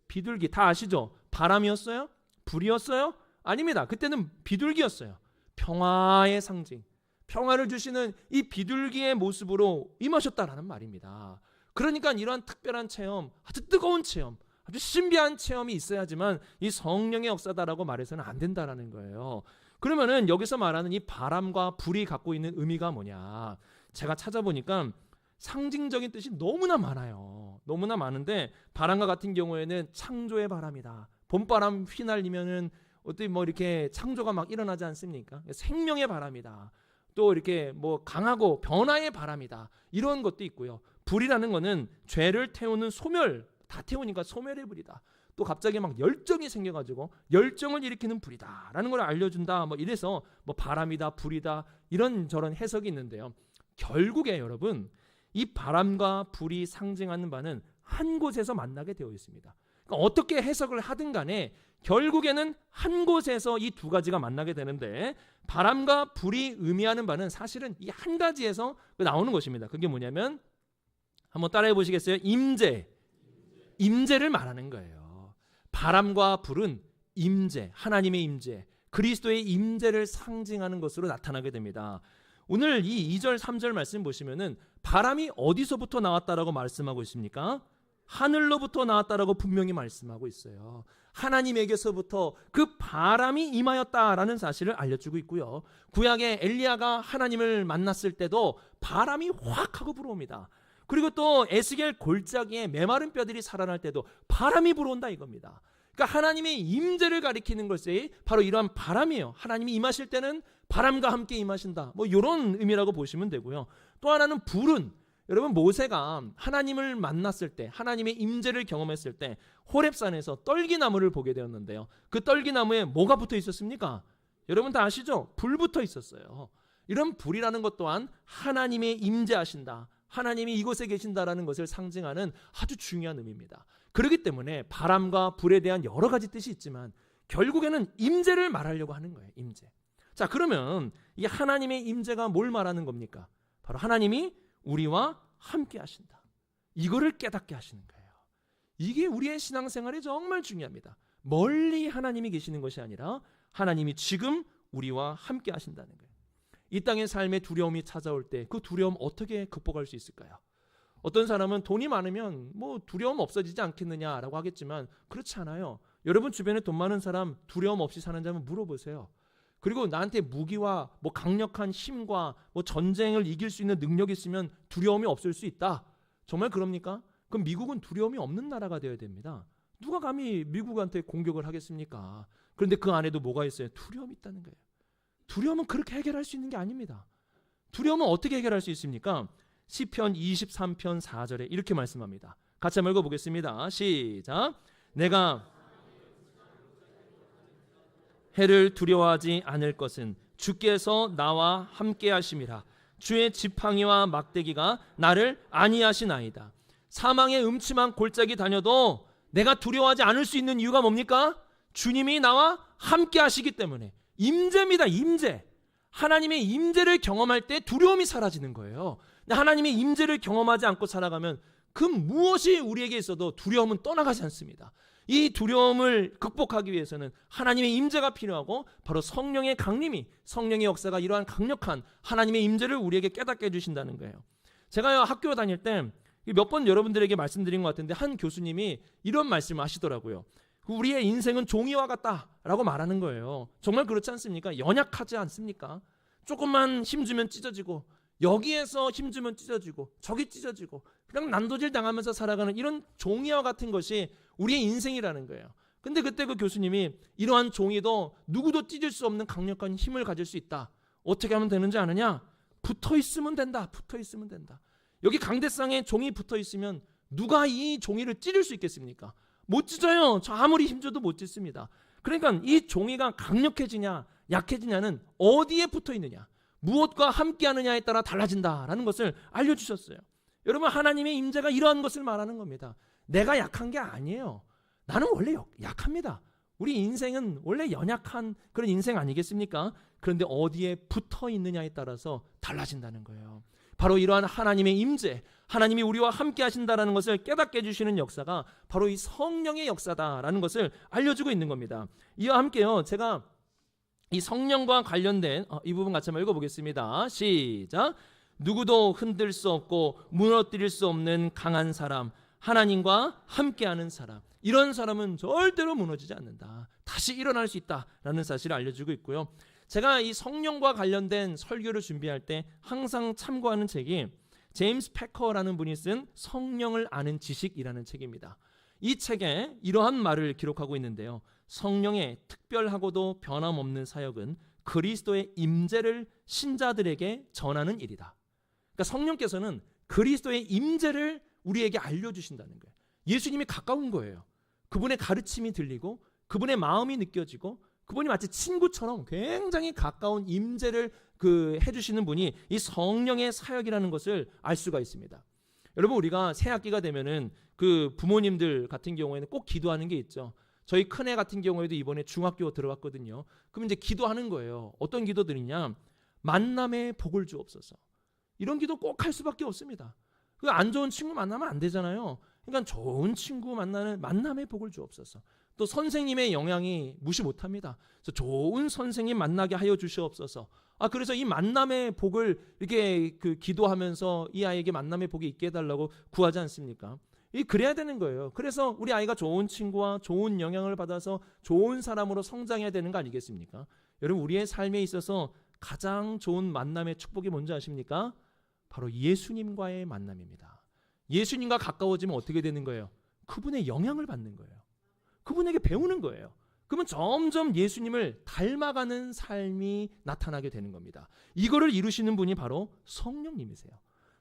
비둘기, 다 아시죠? 바람이었어요? 불이었어요? 아닙니다. 그때는 비둘기였어요. 평화의 상징, 평화를 주시는 이 비둘기의 모습으로 임하셨다라는 말입니다. 그러니까 이러한 특별한 체험, 아주 뜨거운 체험, 아주 신비한 체험이 있어야지만 이 성령의 역사다라고 말해서는 안 된다라는 거예요. 그러면은 여기서 말하는 이 바람과 불이 갖고 있는 의미가 뭐냐? 제가 찾아보니까 상징적인 뜻이 너무나 많아요. 너무나 많은데, 바람과 같은 경우에는 창조의 바람이다. 봄바람 휘날리면은 어떻게 뭐 이렇게 창조가 막 일어나지 않습니까? 생명의 바람이다. 또 이렇게 뭐 강하고 변화의 바람이다. 이런 것도 있고요. 불이라는 거는 죄를 태우는 소멸, 다 태우니까 소멸의 불이다. 또 갑자기 막 열정이 생겨가지고 열정을 일으키는 불이다라는 걸 알려준다. 뭐 이래서 뭐 바람이다, 불이다, 이런 저런 해석이 있는데요. 결국에 여러분, 이 바람과 불이 상징하는 바는 한 곳에서 만나게 되어 있습니다. 그러니까 어떻게 해석을 하든 간에 결국에는 한 곳에서 이 두 가지가 만나게 되는데, 바람과 불이 의미하는 바는 사실은 이 한 가지에서 나오는 것입니다. 그게 뭐냐면, 한번 따라해 보시겠어요? 임재를 말하는 거예요. 바람과 불은 임재, 하나님의 임재, 그리스도의 임재를 상징하는 것으로 나타나게 됩니다. 오늘 이 2절 3절 말씀 보시면은 바람이 어디서부터 나왔다라고 말씀하고 있습니까? 하늘로부터 나왔다라고 분명히 말씀하고 있어요. 하나님에게서부터 그 바람이 임하였다라는 사실을 알려주고 있고요. 구약의 엘리야가 하나님을 만났을 때도 바람이 확 하고 불어옵니다. 그리고 또 에스겔 골짜기에 메마른 뼈들이 살아날 때도 바람이 불어온다 이겁니다. 그러니까 하나님의 임재를 가리키는 것이 바로 이러한 바람이에요. 하나님이 임하실 때는 바람과 함께 임하신다. 뭐 이런 의미라고 보시면 되고요. 또 하나는 불은, 여러분, 모세가 하나님을 만났을 때, 하나님의 임재를 경험했을 때 호렙산에서 떨기나무를 보게 되었는데요. 그 떨기나무에 뭐가 붙어 있었습니까? 여러분 다 아시죠? 불 붙어 있었어요. 이런 불이라는 것 또한 하나님의 임재하신다, 하나님이 이곳에 계신다라는 것을 상징하는 아주 중요한 의미입니다. 그렇기 때문에 바람과 불에 대한 여러 가지 뜻이 있지만 결국에는 임재를 말하려고 하는 거예요. 임재. 자, 그러면 이 하나님의 임재가 뭘 말하는 겁니까? 바로 하나님이 우리와 함께 하신다. 이거를 깨닫게 하시는 거예요. 이게 우리의 신앙생활에 정말 중요합니다. 멀리 하나님이 계시는 것이 아니라 하나님이 지금 우리와 함께 하신다는 거예요. 이 땅의 삶에 두려움이 찾아올 때 그 두려움 어떻게 극복할 수 있을까요? 어떤 사람은 돈이 많으면 뭐 두려움 없어지지 않겠느냐라고 하겠지만 그렇지 않아요. 여러분 주변에 돈 많은 사람, 두려움 없이 사는지 한번 물어보세요. 그리고 나한테 무기와 뭐 강력한 힘과 뭐 전쟁을 이길 수 있는 능력이 있으면 두려움이 없을 수 있다. 정말 그럽니까? 그럼 미국은 두려움이 없는 나라가 되어야 됩니다. 누가 감히 미국한테 공격을 하겠습니까? 그런데 그 안에도 뭐가 있어요? 두려움이 있다는 거예요. 두려움은 그렇게 해결할 수 있는 게 아닙니다. 두려움은 어떻게 해결할 수 있습니까? 시편 23편 4절에 이렇게 말씀합니다. 같이 한번 읽어보겠습니다. 시작. 내가 해를 두려워하지 않을 것은 주께서 나와 함께 하심이라. 주의 지팡이와 막대기가 나를 안위하시나이다. 사망의 음침한 골짜기 다녀도 내가 두려워하지 않을 수 있는 이유가 뭡니까? 주님이 나와 함께 하시기 때문에. 임재입니다. 임재. 하나님의 임재를 경험할 때 두려움이 사라지는 거예요. 하나님의 임재를 경험하지 않고 살아가면 그 무엇이 우리에게 있어도 두려움은 떠나가지 않습니다. 이 두려움을 극복하기 위해서는 하나님의 임재가 필요하고 바로 성령의 강림이, 성령의 역사가 이러한 강력한 하나님의 임재를 우리에게 깨닫게 해주신다는 거예요. 제가 학교 다닐 때 몇 번 여러분들에게 말씀드린 것 같은데 한 교수님이 이런 말씀을 하시더라고요. 우리의 인생은 종이와 같다라고 말하는 거예요. 정말 그렇지 않습니까? 연약하지 않습니까? 조금만 힘주면 찢어지고, 여기에서 힘주면 찢어지고, 저기 찢어지고, 그냥 난도질 당하면서 살아가는 이런 종이와 같은 것이 우리의 인생이라는 거예요. 근데 그때 그 교수님이 이러한 종이도 누구도 찢을 수 없는 강력한 힘을 가질 수 있다. 어떻게 하면 되는지 아느냐? 붙어 있으면 된다. 붙어 있으면 된다. 여기 강대상에 종이 붙어 있으면 누가 이 종이를 찢을 수 있겠습니까? 못 찢어요. 저 아무리 힘줘도 못 찢습니다. 그러니까 이 종이가 강력해지냐 약해지냐는 어디에 붙어 있느냐, 무엇과 함께 하느냐에 따라 달라진다라는 것을 알려주셨어요. 여러분, 하나님의 임재가 이러한 것을 말하는 겁니다. 내가 약한 게 아니에요. 나는 원래 약합니다. 우리 인생은 원래 연약한 그런 인생 아니겠습니까? 그런데 어디에 붙어 있느냐에 따라서 달라진다는 거예요. 바로 이러한 하나님의 임재, 하나님이 우리와 함께 하신다라는 것을 깨닫게 해주시는 역사가 바로 이 성령의 역사다라는 것을 알려주고 있는 겁니다. 이와 함께요, 제가 이 성령과 관련된 이 부분 같이 한번 읽어보겠습니다. 시작. 누구도 흔들 수 없고 무너뜨릴 수 없는 강한 사람, 하나님과 함께하는 사람, 이런 사람은 절대로 무너지지 않는다. 다시 일어날 수 있다라는 사실을 알려주고 있고요. 제가 이 성령과 관련된 설교를 준비할 때 항상 참고하는 책이 제임스 패커라는 분이 쓴 성령을 아는 지식이라는 책입니다. 이 책에 이러한 말을 기록하고 있는데요. 성령의 특별하고도 변함없는 사역은 그리스도의 임재를 신자들에게 전하는 일이다. 그러니까 성령께서는 그리스도의 임재를 우리에게 알려주신다는 거예요. 예수님이 가까운 거예요. 그분의 가르침이 들리고 그분의 마음이 느껴지고 그분이 마치 친구처럼 굉장히 가까운 임재를 해주시는 분이 이 성령의 사역이라는 것을 알 수가 있습니다. 여러분, 우리가 새 학기가 되면은 그 부모님들 같은 경우에는 꼭 기도하는 게 있죠. 저희 큰애 같은 경우에도 이번에 중학교 들어갔거든요. 그럼 이제 기도하는 거예요. 어떤 기도들이냐? 만남의 복을 주옵소서. 이런 기도 꼭 할 수밖에 없습니다. 그 안 좋은 친구 만나면 안 되잖아요. 그러니까 좋은 친구 만나는 만남의 복을 주옵소서. 또 선생님의 영향이 무시 못합니다. 그래서 좋은 선생님 만나게 하여 주시옵소서. 그래서 이 만남의 복을 이렇게 기도하면서 이 아이에게 만남의 복이 있게 해달라고 구하지 않습니까? 그래야 되는 거예요. 그래서 우리 아이가 좋은 친구와 좋은 영향을 받아서 좋은 사람으로 성장해야 되는 거 아니겠습니까? 여러분, 우리의 삶에 있어서 가장 좋은 만남의 축복이 뭔지 아십니까? 바로 예수님과의 만남입니다. 예수님과 가까워지면 어떻게 되는 거예요? 그분의 영향을 받는 거예요. 그분에게 배우는 거예요. 그러면 점점 예수님을 닮아가는 삶이 나타나게 되는 겁니다. 이거를 이루시는 분이 바로 성령님이세요.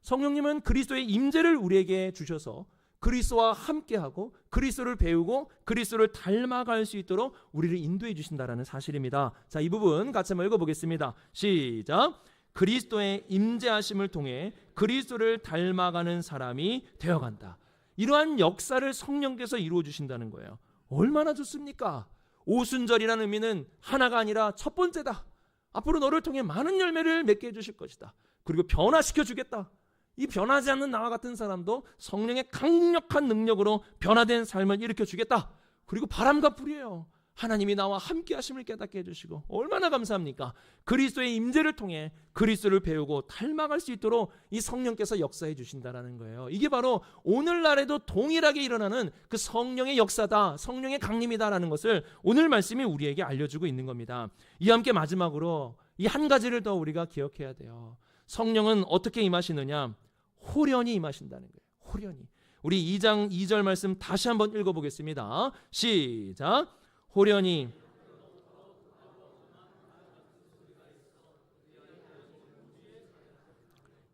성령님은 그리스도의 임재를 우리에게 주셔서 그리스도와 함께하고 그리스도를 배우고 그리스도를 닮아갈 수 있도록 우리를 인도해 주신다라는 사실입니다. 자, 이 부분 같이 한번 읽어보겠습니다. 시작. 그리스도의 임재하심을 통해 그리스도를 닮아가는 사람이 되어간다. 이러한 역사를 성령께서 이루어 주신다는 거예요. 얼마나 좋습니까? 오순절이라는 의미는 하나가 아니라 첫 번째다. 앞으로 너를 통해 많은 열매를 맺게 해주실 것이다. 그리고 변화시켜 주겠다. 이 변하지 않는 나와 같은 사람도 성령의 강력한 능력으로 변화된 삶을 일으켜 주겠다. 그리고 바람과 불이에요. 하나님이 나와 함께 하심을 깨닫게 해주시고 얼마나 감사합니까? 그리스도의 임재를 통해 그리스도를 배우고 닮아갈 수 있도록 이 성령께서 역사해 주신다는 거예요. 이게 바로 오늘날에도 동일하게 일어나는 그 성령의 역사다, 성령의 강림이다라는 것을 오늘 말씀이 우리에게 알려주고 있는 겁니다. 이와 함께 마지막으로 이 한 가지를 더 우리가 기억해야 돼요. 성령은 어떻게 임하시느냐? 호련히 임하신다는 거예요. 호련히. 우리 2장 2절 말씀 다시 한번 읽어보겠습니다. 시작. 호련히.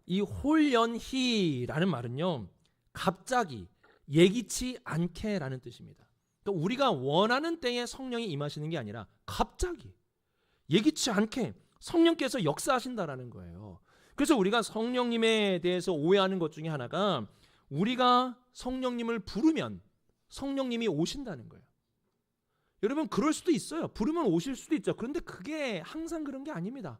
이 홀연히라는 말은요, 갑자기, 예기치 않게라는 뜻입니다. 또 우리가 원하는 때에 성령이 임하시는 게 아니라 갑자기, 예기치 않게 성령께서 역사하신다라는 거예요. 그래서 우리가 성령님에 대해서 오해하는 것 중에 하나가 우리가 성령님을 부르면 성령님이 오신다는 거예요. 여러분, 그럴 수도 있어요. 부르면 오실 수도 있죠. 그런데 그게 항상 그런 게 아닙니다.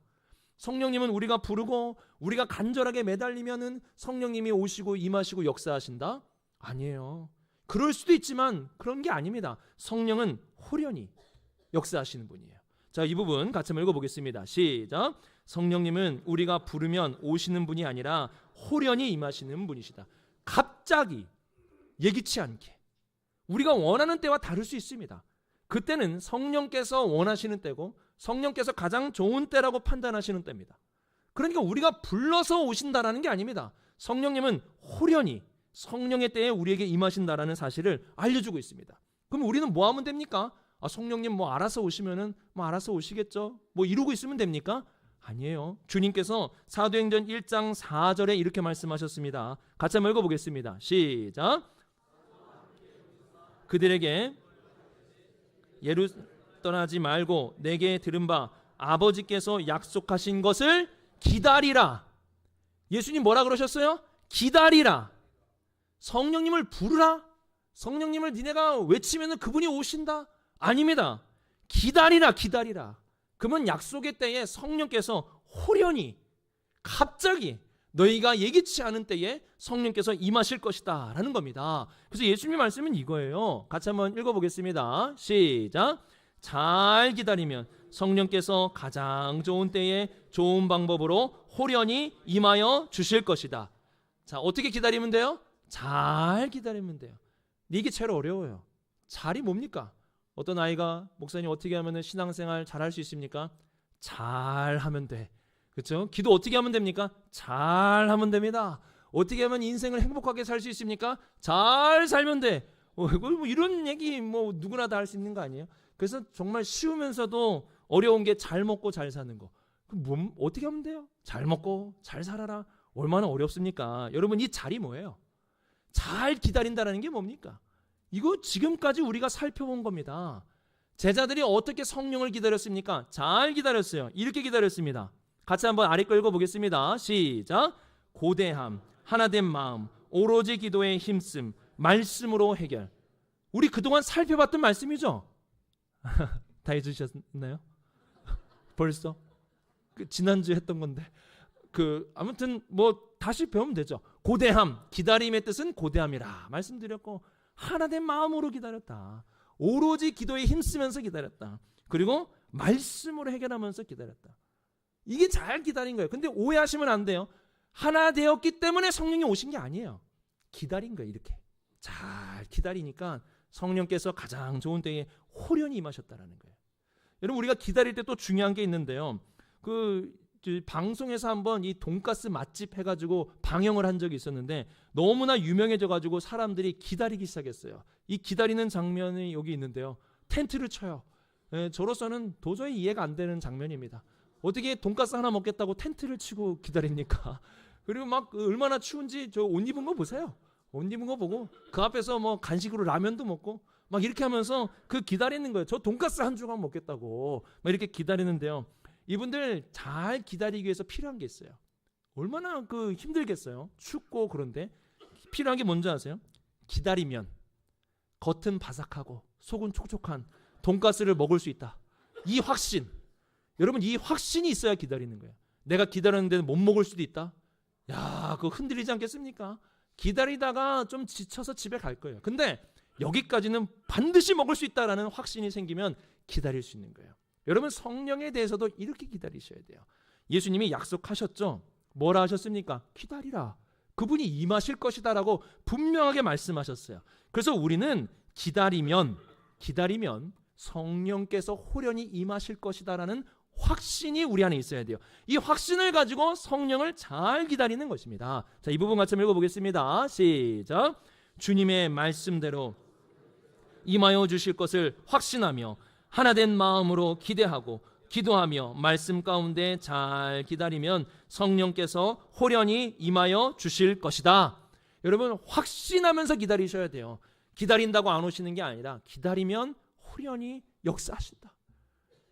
성령님은 우리가 부르고 우리가 간절하게 매달리면은 성령님이 오시고 임하시고 역사하신다? 아니에요. 그럴 수도 있지만 그런 게 아닙니다. 성령은 호련히 역사하시는 분이에요. 자, 이 부분 같이 한번 읽어보겠습니다. 시작. 성령님은 우리가 부르면 오시는 분이 아니라 호련히 임하시는 분이시다. 갑자기, 예기치 않게. 우리가 원하는 때와 다를 수 있습니다. 그때는 성령께서 원하시는 때고 성령께서 가장 좋은 때라고 판단하시는 때입니다. 그러니까 우리가 불러서 오신다라는 게 아닙니다. 성령님은 호련히, 성령의 때에 우리에게 임하신다라는 사실을 알려주고 있습니다. 그럼 우리는 뭐 하면 됩니까? 성령님 뭐 알아서 오시면은 뭐 알아서 오시겠죠? 뭐 이러고 있으면 됩니까? 아니에요. 주님께서 사도행전 1장 4절에 이렇게 말씀하셨습니다. 같이 한번 읽어보겠습니다. 시작. 그들에게 떠나지 말고 내게 들은 바 아버지께서 약속하신 것을 기다리라. 예수님 뭐라 그러셨어요? 기다리라. 성령님을 부르라. 성령님을 니네가 외치면 그분이 오신다? 아닙니다. 기다리라, 기다리라. 그러면 약속의 때에 성령께서 호련히 갑자기 너희가 예기치 않은 때에 성령께서 임하실 것이다 라는 겁니다. 그래서 예수님의 말씀은 이거예요. 같이 한번 읽어보겠습니다. 시작. 잘 기다리면 성령께서 가장 좋은 때에 좋은 방법으로 호련히 임하여 주실 것이다. 자, 어떻게 기다리면 돼요? 잘 기다리면 돼요. 이게 제일 어려워요. 잘이 뭡니까? 어떤 아이가 목사님 어떻게 하면 신앙생활 잘할 수 있습니까? 잘하면 돼. 그렇죠? 기도 어떻게 하면 됩니까? 잘하면 됩니다. 어떻게 하면 인생을 행복하게 살 수 있습니까? 잘 살면 돼. 뭐 이런 얘기 뭐 누구나 다 할 수 있는 거 아니에요? 그래서 정말 쉬우면서도 어려운 게 잘 먹고 잘 사는 거. 어떻게 하면 돼요? 잘 먹고 잘 살아라. 얼마나 어렵습니까? 여러분 이 잘이 뭐예요? 잘 기다린다라는 게 뭡니까? 이거 지금까지 우리가 살펴본 겁니다. 제자들이 어떻게 성령을 기다렸습니까? 잘 기다렸어요. 이렇게 기다렸습니다. 같이 한번 아래 거 읽어보겠습니다. 시작. 고대함, 하나된 마음, 오로지 기도에 힘씀, 말씀으로 해결. 우리 그동안 살펴봤던 말씀이죠? 다 잊으셨나요? 벌써? 지난주에 했던 건데. 아무튼 뭐 다시 배우면 되죠. 고대함, 기다림의 뜻은 고대함이라 말씀드렸고, 하나된 마음으로 기다렸다. 오로지 기도에 힘쓰면서 기다렸다. 그리고 말씀으로 해결하면서 기다렸다. 이게 잘 기다린 거예요. 근데 오해하시면 안 돼요. 하나 되었기 때문에 성령이 오신 게 아니에요. 기다린 거예요. 이렇게 잘 기다리니까 성령께서 가장 좋은 때에 호련히 임하셨다라는 거예요. 여러분 우리가 기다릴 때 또 중요한 게 있는데요. 방송에서 한번 이 돈가스 맛집 해가지고 방영을 한 적이 있었는데 너무나 유명해져가지고 사람들이 기다리기 시작했어요. 이 기다리는 장면이 여기 있는데요. 텐트를 쳐요. 저로서는 도저히 이해가 안 되는 장면입니다. 어떻게 돈가스 하나 먹겠다고 텐트를 치고 기다립니까? 그리고 막 얼마나 추운지 저 옷 입은 거 보세요. 옷 입은 거 보고 그 앞에서 뭐 간식으로 라면도 먹고 막 이렇게 하면서 기다리는 거예요. 저 돈가스 한 조각 먹겠다고 막 이렇게 기다리는데요. 이분들 잘 기다리기 위해서 필요한 게 있어요. 얼마나 힘들겠어요. 춥고. 그런데 필요한 게 뭔지 아세요? 기다리면 겉은 바삭하고 속은 촉촉한 돈가스를 먹을 수 있다. 이 확신. 여러분 이 확신이 있어야 기다리는 거예요. 내가 기다렸는데 못 먹을 수도 있다. 야, 그거 흔들리지 않겠습니까? 기다리다가 좀 지쳐서 집에 갈 거예요. 근데 여기까지는 반드시 먹을 수 있다라는 확신이 생기면 기다릴 수 있는 거예요. 여러분 성령에 대해서도 이렇게 기다리셔야 돼요. 예수님이 약속하셨죠. 뭐라 하셨습니까? 기다리라. 그분이 임하실 것이다 라고 분명하게 말씀하셨어요. 그래서 우리는 기다리면 성령께서 호련히 임하실 것이다 라는 확신이 우리 안에 있어야 돼요. 이 확신을 가지고 성령을 잘 기다리는 것입니다. 자, 이 부분 같이 한번 읽어보겠습니다. 시작. 주님의 말씀대로 임하여 주실 것을 확신하며 하나된 마음으로 기대하고 기도하며 말씀 가운데 잘 기다리면 성령께서 호련히 임하여 주실 것이다. 여러분 확신하면서 기다리셔야 돼요. 기다린다고 안 오시는 게 아니라 기다리면 호련히 역사하신다.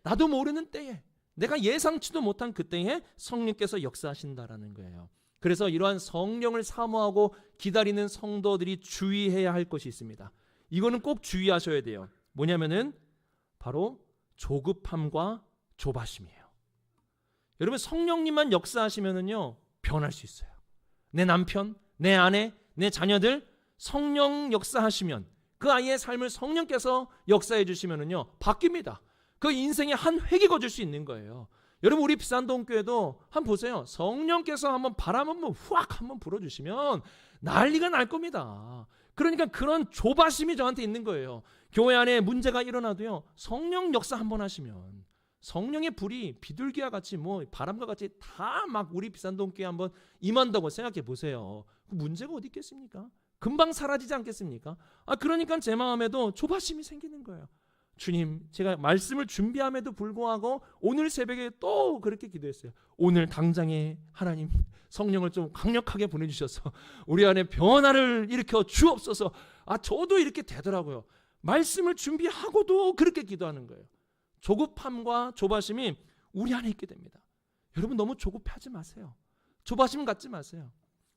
나도 모르는 때에 내가 예상치도 못한 그때에 성령께서 역사하신다라는 거예요. 그래서 이러한 성령을 사모하고 기다리는 성도들이 주의해야 할 것이 있습니다. 이거는 꼭 주의하셔야 돼요. 뭐냐면은 바로 조급함과 조바심이에요. 여러분 성령님만 역사하시면은요 변할 수 있어요. 내 남편, 내 아내, 내 자녀들 성령 역사하시면 그 아이의 삶을 성령께서 역사해 주시면은요 바뀝니다. 그 인생의 한 획이 거질 수 있는 거예요. 여러분 우리 비산동교회도 한번 보세요. 성령께서 한번 바람 한번 후악 한번 불어주시면 난리가 날 겁니다. 그러니까 그런 조바심이 저한테 있는 거예요. 교회 안에 문제가 일어나도요 성령 역사 한번 하시면 성령의 불이 비둘기와 같이 뭐 바람과 같이 다 막 우리 비산동교회 한번 임한다고 생각해 보세요. 그 문제가 어디 있겠습니까? 금방 사라지지 않겠습니까? 그러니까 제 마음에도 조바심이 생기는 거예요. 주님, 제가 말씀을 준비함에도 불구하고 오늘 새벽에 또 그렇게 기도했어요. 오늘 당장에 하나님 성령을 좀 강력하게 보내주셔서 우리 안에 변화를 일으켜 주옵소서. 저도 이렇게 되더라고요. 말씀을 준비하고도 그렇게 기도하는 거예요. 조급함과 조바심이 우리 안에 있게 됩니다. 여러분 너무 조급해하지 마세요. 조바심 갖지 마세요.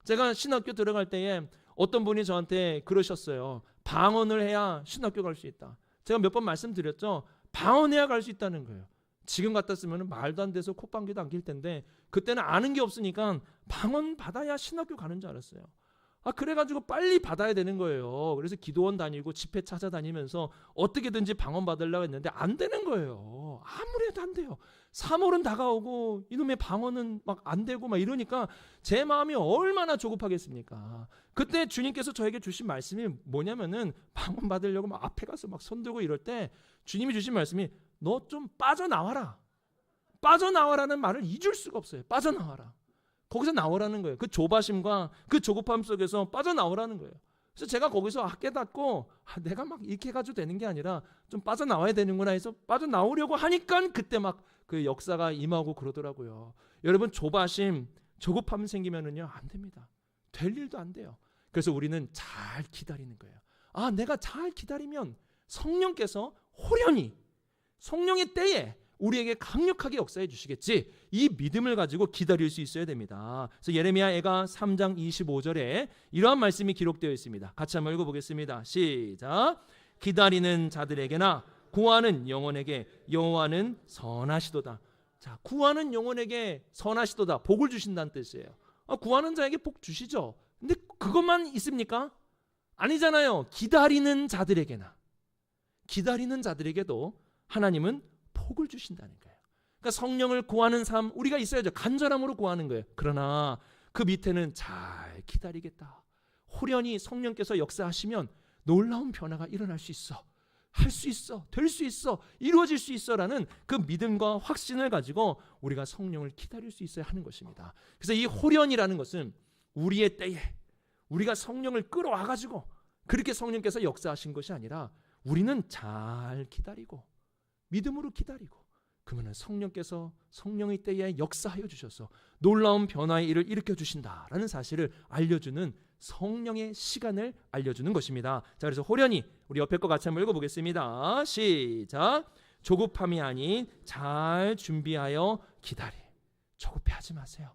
제가 신학교 들어갈 때에 어떤 분이 저한테 그러셨어요. 방언을 해야 신학교 갈 수 있다. 제가 몇 번 말씀드렸죠. 방언해야 갈 수 있다는 거예요. 지금 같았으면 말도 안 돼서 콧방귀도 안 낄 텐데 그때는 아는 게 없으니까 방언 받아야 신학교 가는 줄 알았어요. 그래가지고 빨리 받아야 되는 거예요. 그래서 기도원 다니고 집회 찾아다니면서 어떻게든지 방언 받으려고 했는데 안 되는 거예요. 아무리 해도 안 돼요. 3월은 다가오고 이놈의 방언은 막 안 되고 막 이러니까 제 마음이 얼마나 조급하겠습니까? 그때 주님께서 저에게 주신 말씀이 뭐냐면은 방언 받으려고 막 앞에 가서 막 손들고 이럴 때 주님이 주신 말씀이 너 좀 빠져나와라. 빠져나와라는 말을 잊을 수가 없어요. 빠져나와라. 거기서 나오라는 거예요. 그 조바심과 그 조급함 속에서 빠져나오라는 거예요. 그래서 제가 거기서 깨닫고 내가 막 이렇게 해가지고 되는 게 아니라 좀 빠져나와야 되는구나 해서 빠져나오려고 하니까 그때 막 그 역사가 임하고 그러더라고요. 여러분 조바심, 조급함 생기면은요 안 됩니다. 될 일도 안 돼요. 그래서 우리는 잘 기다리는 거예요. 내가 잘 기다리면 성령께서 호련히 성령의 때에 우리에게 강력하게 역사해 주시겠지. 이 믿음을 가지고 기다릴 수 있어야 됩니다. 그래서 예레미야애가 3장 25절에 이러한 말씀이 기록되어 있습니다. 같이 한번 읽어보겠습니다. 시작. 기다리는 자들에게나 구하는 영혼에게 여호와는 선하시도다. 자, 구하는 영혼에게 선하시도다. 복을 주신다는 뜻이에요. 구하는 자에게 복 주시죠. 근데 그것만 있습니까? 아니잖아요. 기다리는 자들에게도 하나님은 복을 주신다는 거예요. 그러니까 성령을 구하는 삶 우리가 있어야죠. 간절함으로 구하는 거예요. 그러나 그 밑에는 잘 기다리겠다. 호련히 성령께서 역사하시면 놀라운 변화가 일어날 수 있어. 할 수 있어. 될 수 있어. 이루어질 수 있어라는 그 믿음과 확신을 가지고 우리가 성령을 기다릴 수 있어야 하는 것입니다. 그래서 이 호련이라는 것은 우리의 때에 우리가 성령을 끌어와가지고 그렇게 성령께서 역사하신 것이 아니라 우리는 잘 기다리고 믿음으로 기다리고 그러면 성령께서 성령의 때에 역사하여 주셔서 놀라운 변화의 일을 일으켜 주신다라는 사실을 알려주는 성령의 시간을 알려주는 것입니다. 자, 그래서 호련히 우리 옆에 거 같이 한번 읽어보겠습니다. 시작. 조급함이 아닌 잘 준비하여 기다리. 조급해하지 마세요.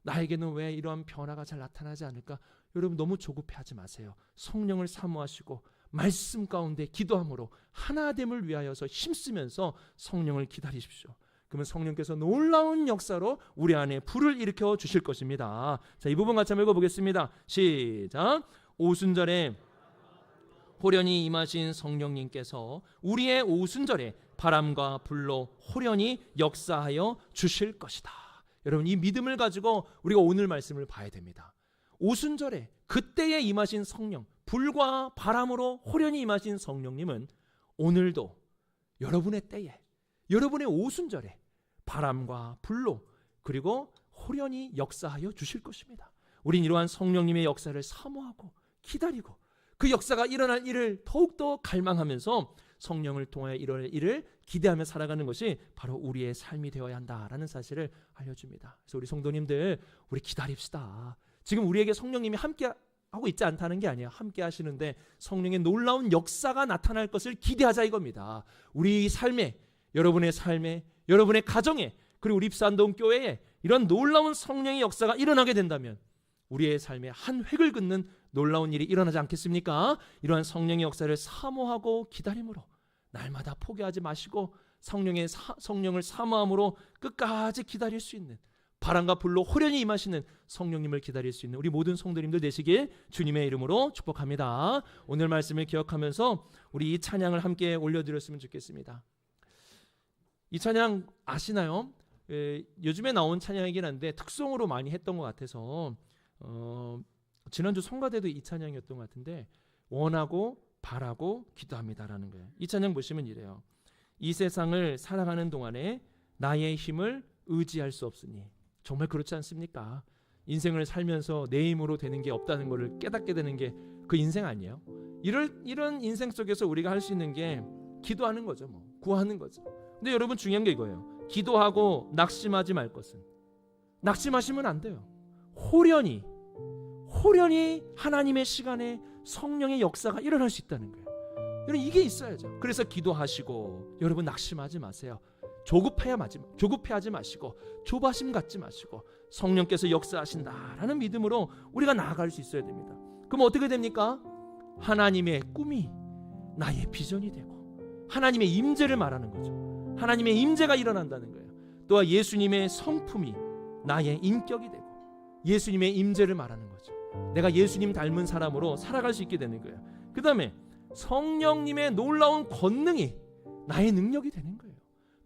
나에게는 왜 이러한 변화가 잘 나타나지 않을까? 여러분 너무 조급해하지 마세요. 성령을 사모하시고 말씀 가운데 기도함으로 하나됨을 위하여서 힘쓰면서 성령을 기다리십시오. 그러면 성령께서 놀라운 역사로 우리 안에 불을 일으켜 주실 것입니다. 자, 이 부분 같이 한번 읽어보겠습니다. 시작. 오순절에 호련히 임하신 성령님께서 우리의 오순절에 바람과 불로 호련히 역사하여 주실 것이다. 여러분 이 믿음을 가지고 우리가 오늘 말씀을 봐야 됩니다. 오순절에 그때에 임하신 성령, 불과 바람으로 호련히 임하신 성령님은 오늘도 여러분의 때에 여러분의 오순절에 바람과 불로 그리고 호련히 역사하여 주실 것입니다. 우린 이러한 성령님의 역사를 사모하고 기다리고 그 역사가 일어날 일을 더욱더 갈망하면서 성령을 통하여 일어날 일을 기대하며 살아가는 것이 바로 우리의 삶이 되어야 한다라는 사실을 알려줍니다. 그래서 우리 성도님들 우리 기다립시다. 지금 우리에게 성령님이 함께 하고 있지 않다는 게 아니에요. 함께 하시는데 성령의 놀라운 역사가 나타날 것을 기대하자 이겁니다. 우리 삶에 여러분의 삶에 여러분의 가정에 그리고 우리 입산동교회에 이런 놀라운 성령의 역사가 일어나게 된다면 우리의 삶에 한 획을 긋는 놀라운 일이 일어나지 않겠습니까? 이러한 성령의 역사를 사모하고 기다림으로 날마다 포기하지 마시고 성령을 사모함으로 끝까지 기다릴 수 있는 바람과 불로 호련히 임하시는 성령님을 기다릴 수 있는 우리 모든 성도님들 되시길 주님의 이름으로 축복합니다. 오늘 말씀을 기억하면서 우리 이 찬양을 함께 올려드렸으면 좋겠습니다. 이 찬양 아시나요? 요즘에 나온 찬양이긴 한데 특송으로 많이 했던 것 같아서 지난주 성가대도 이 찬양이었던 것 같은데 원하고 바라고 기도합니다라는 거예요. 이 찬양 보시면 이래요. 이 세상을 살아가는 동안에 나의 힘을 의지할 수 없으니 정말 그렇지 않습니까? 인생을 살면서 내 힘으로 되는 게 없다는 것을 깨닫게 되는 게 그 인생 아니에요? 이런 인생 속에서 우리가 할 수 있는 게 기도하는 거죠. 뭐 구하는 거죠. 근데 여러분 중요한 게 이거예요. 기도하고 낙심하지 말 것은, 낙심하시면 안 돼요. 호련히 하나님의 시간에 성령의 역사가 일어날 수 있다는 거예요. 여러분 이게 있어야죠. 그래서 기도하시고 여러분 낙심하지 마세요. 조급해하지 마시고 조바심 갖지 마시고 성령께서 역사하신다라는 믿음으로 우리가 나아갈 수 있어야 됩니다. 그럼 어떻게 됩니까? 하나님의 꿈이 나의 비전이 되고 하나님의 임재를 말하는 거죠. 하나님의 임재가 일어난다는 거예요. 또한 예수님의 성품이 나의 인격이 되고 예수님의 임재를 말하는 거죠. 내가 예수님 닮은 사람으로 살아갈 수 있게 되는 거예요. 그 다음에 성령님의 놀라운 권능이 나의 능력이 되는 거예요.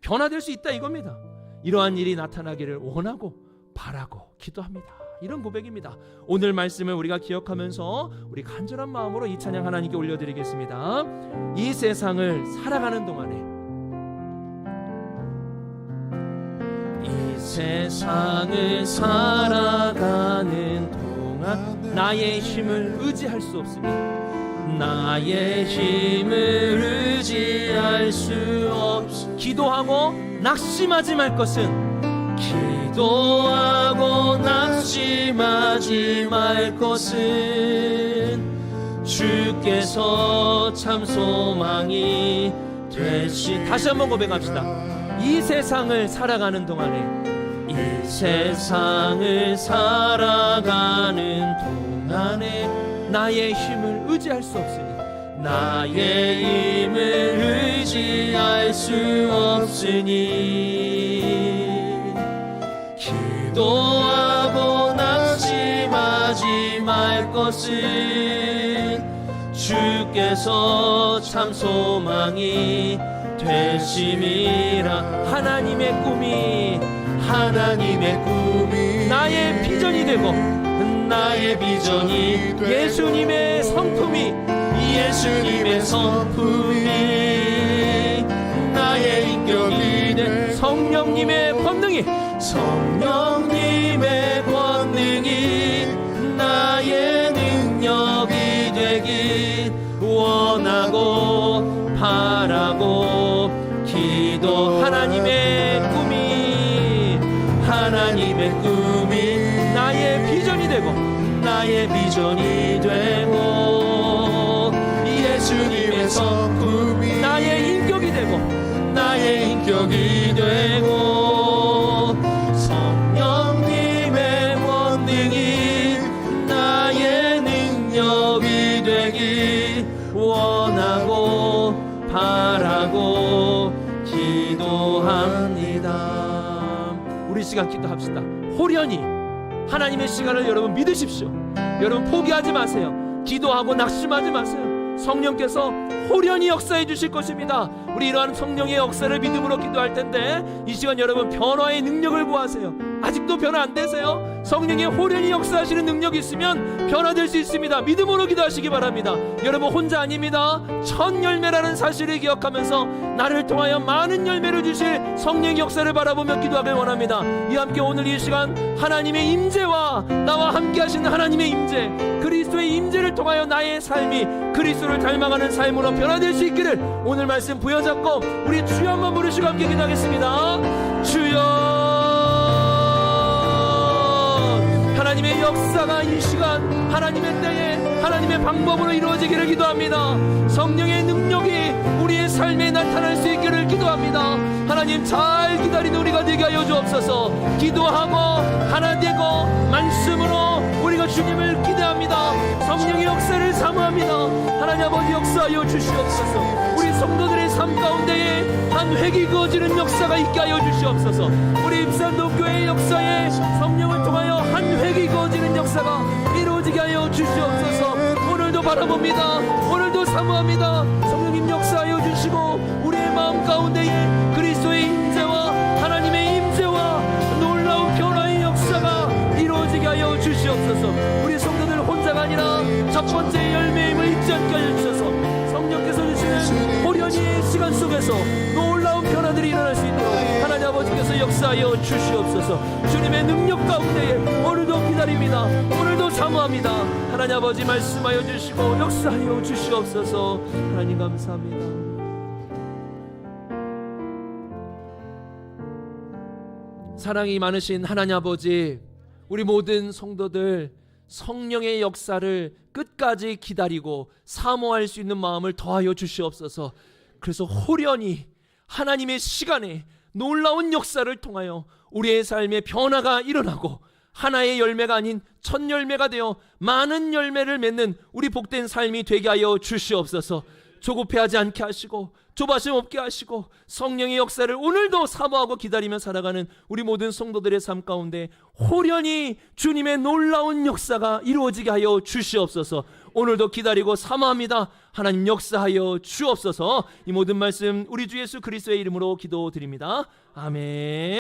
변화될 수 있다 이겁니다. 이러한 일이 나타나기를 원하고 바라고 기도합니다. 이런 고백입니다. 오늘 말씀을 우리가 기억하면서 우리 간절한 마음으로 이 찬양 하나님께 올려드리겠습니다. 이 세상을 살아가는 동안에, 이 세상을 살아가는 동안 나의 힘을 의지할 수 없으니, 나의 힘을 의지할 수 없으니 기도하고 낙심하지 말 것은, 기도하고 낙심하지 말 것은 주께서 참 소망이 되시. 다시 한번 고백합시다. 이 세상을 살아가는 동안에, 이 세상을 살아가는 동안에 나의 힘을 의지할 수 없으니, 나의 힘을 의지할 수 없으니 기도하고 낙심하지 말 것은 주께서 참 소망이 되심이라. 하나님의 꿈이 나의 비전이 되고, 나의 비전이 예수님의 성품이 나의 인격이 된 성령님의 권능이 나의 능력이 되길 원하고 바라고 기도. 하나님의 꿈이 나의 비전이 되고, 나의 비전이 되고, 예수님의 성품이 나의 인격이 되고, 나의 인격이 되고, 성령님의 권능이 나의 능력이 되길 원하고 바라고 기도합니다. 우리 시간 기도합시다. 호련히 하나님의 시간을 여러분 믿으십시오. 여러분 포기하지 마세요. 기도하고 낙심하지 마세요. 성령께서 호련히 역사해 주실 것입니다. 우리 이러한 성령의 역사를 믿음으로 기도할 텐데, 이 시간 여러분 변화의 능력을 구하세요. 아직도 변화 안 되세요? 성령의 호련히 역사하시는 능력이 있으면 변화될 수 있습니다. 믿음으로 기도하시기 바랍니다. 여러분 혼자 아닙니다. 첫 열매라는 사실을 기억하면서 나를 통하여 많은 열매를 주실 성령의 역사를 바라보며 기도하길 원합니다. 이와 함께 오늘 이 시간 하나님의 임재와 나와 함께 하시는 하나님의 임재, 그리스도의 임재를 통하여 나의 삶이 그리스도를 닮아가는 삶으로 변화될 수 있기를 오늘 말씀 부여잡고 우리 주여 한번 부르시고 함께 기도하겠습니다. 주여, 하나님의 역사가 이 시간 하나님의 때에 하나님의 방법으로 이루어지기를 기도합니다. 성령의 능력이 우리의 삶에 나타날 수 있기를 기도합니다. 하나님, 잘 기다리는 우리가 되게 하여 주옵소서. 기도하고 하나 되고 말씀으로 우리가 주님을 기대합니다. 성령의 역사를 사모합니다. 하나님 아버지, 역사하여 주시옵소서. 우리 성도들의 삶 가운데에 한 획이 그어지는 역사가 있게 하여 주시옵소서. 우리 입산동교회의 역사에 성령을 통하여 한 획이 그어지는 역사가 이루어지게 하여 주시옵소서. 오늘도 바라봅니다. 오늘도 사모합니다. 성령님 역사하여 주시고 우리의 마음 가운데에 그리스도의 임재와 하나님의 임재와 놀라운 변화의 역사가 이루어지게 하여 주시옵소서. 우리 성도들 혼자가 아니라 첫 번째 열매임을 잊지 않게 하여 주셔서 성령께서 주시는 호련히 시간 속에서 놀라운 변화들이 일어날 수 있도록 하나님 아버지께서 역사하여 주시옵소서. 주님의 능력 가운데에 오늘도 기다립니다. 오늘도 사모합니다. 하나님 아버지 말씀하여 주시고 역사하여 주시옵소서. 하나님 감사합니다. 사랑이 많으신 하나님 아버지, 우리 모든 성도들 성령의 역사를 끝까지 기다리고 사모할 수 있는 마음을 더하여 주시옵소서. 그래서 호련히 하나님의 시간에 놀라운 역사를 통하여 우리의 삶에 변화가 일어나고 하나의 열매가 아닌 첫 열매가 되어 많은 열매를 맺는 우리 복된 삶이 되게 하여 주시옵소서. 조급해하지 않게 하시고 조바심 없게 하시고 성령의 역사를 오늘도 사모하고 기다리며 살아가는 우리 모든 성도들의 삶 가운데 호련히 주님의 놀라운 역사가 이루어지게 하여 주시옵소서. 오늘도 기다리고 사모합니다. 하나님 역사하여 주옵소서. 이 모든 말씀 우리 주 예수 그리스도의 이름으로 기도드립니다. 아멘.